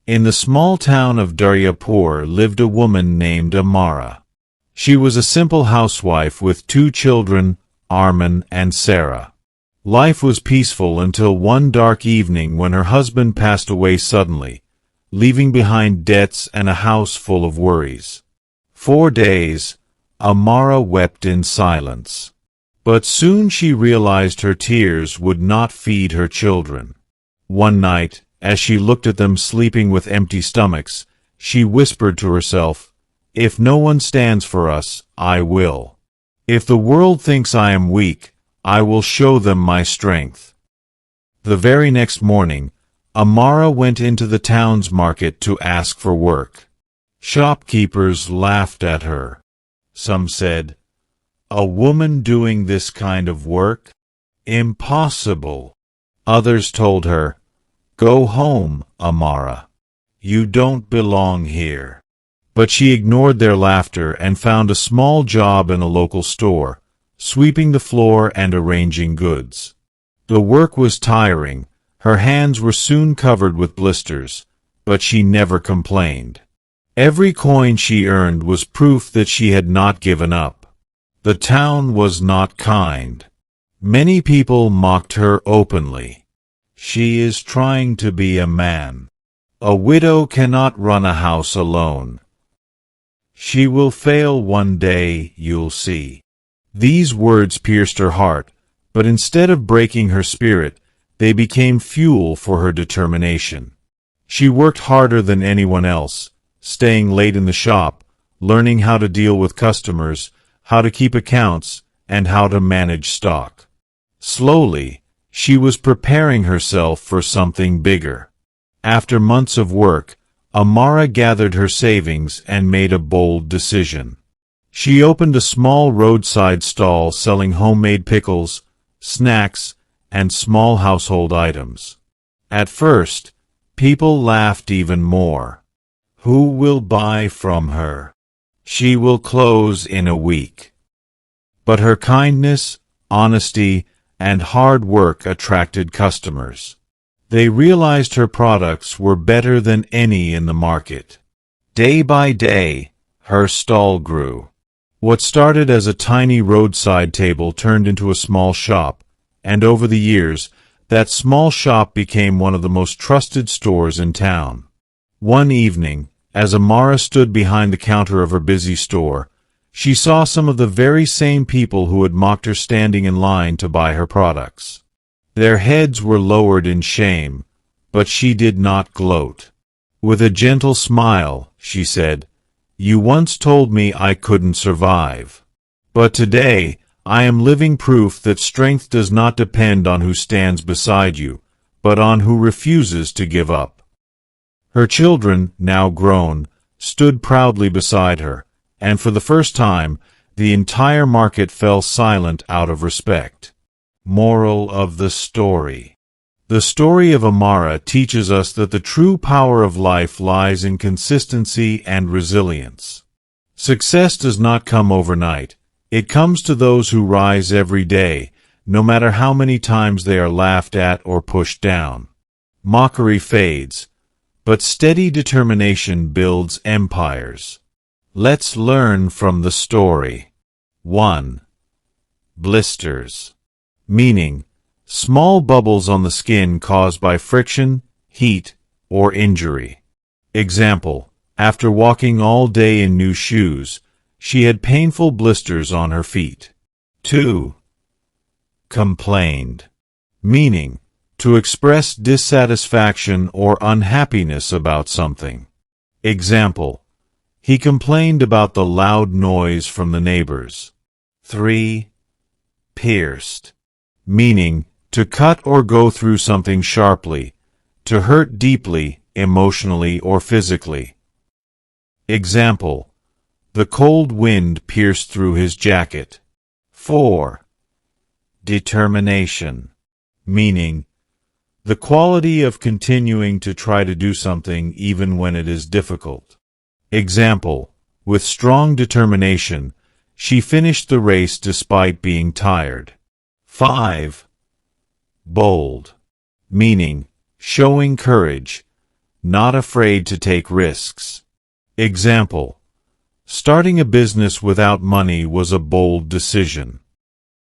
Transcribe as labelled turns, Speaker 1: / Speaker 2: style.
Speaker 1: In the small town of Daryapur lived a woman named Amara. She was a simple housewife with 2 children, Arman and Sarah. Life was peaceful until one dark evening when her husband passed away suddenly, leaving behind debts and a house full of worries. For days, Amara wept in silence. But soon she realized her tears would not feed her children. One night, as she looked at them sleeping with empty stomachs, she whispered to herself, "If no one stands for us, I will. If the world thinks I am weak, I will show them my strength." The very next morning, Amara went into the town's market to ask for work. Shopkeepers laughed at her. Some said, "A woman doing this kind of work? Impossible." Others told her, "Go home, Amara. You don't belong here." But she ignored their laughter and found a small job in a local store, sweeping the floor and arranging goods. The work was tiring, her hands were soon covered with blisters, but she never complained. Every coin she earned was proof that she had not given up. The town was not kind. Many people mocked her openly. "She is trying to be a man. A widow cannot run a house alone. She will fail one day, you'll see." These words pierced her heart, but instead of breaking her spirit, they became fuel for her determination. She worked harder than anyone else, staying late in the shop, learning how to deal with customers, how to keep accounts, and how to manage stock. Slowly, she was preparing herself for something bigger. After months of work, Amara gathered her savings and made a bold decision. She opened a small roadside stall selling homemade pickles, snacks, and small household items. At first, people laughed even more. "Who will buy from her? She will close in a week." But her kindness, honesty, and hard work attracted customers. They realized her products were better than any in the market. Day by day, her stall grew. What started as a tiny roadside table turned into a small shop, and over the years, that small shop became one of the most trusted stores in town. One evening, as Amara stood behind the counter of her busy store, she saw some of the very same people who had mocked her standing in line to buy her products. Their heads were lowered in shame, but she did not gloat. With a gentle smile, she said, "You once told me I couldn't survive. But today, I am living proof that strength does not depend on who stands beside you, but on who refuses to give up." Her children, now grown, stood proudly beside her, and for the first time, the entire market fell silent out of respect. Moral of the story. The story of Amara teaches us that the true power of life lies in consistency and resilience. Success does not come overnight. It comes to those who rise every day, no matter how many times they are laughed at or pushed down. Mockery fades, but steady determination builds empires. Let's learn from the story. 1. Blisters. Meaning, small bubbles on the skin caused by friction, heat, or injury. Example, after walking all day in new shoes, she had painful blisters on her feet. 2. Complained. Meaning, to express dissatisfaction or unhappiness about something. Example, he complained about the loud noise from the neighbors. 3. Pierced. Meaning, to cut or go through something sharply, to hurt deeply, emotionally or physically. Example, the cold wind pierced through his jacket. 4. Determination. Meaning, the quality of continuing to try to do something even when it is difficult. Example, with strong determination, she finished the race despite being tired. 5. Bold. Meaning, showing courage, not afraid to take risks. Example: starting a business without money was a bold decision.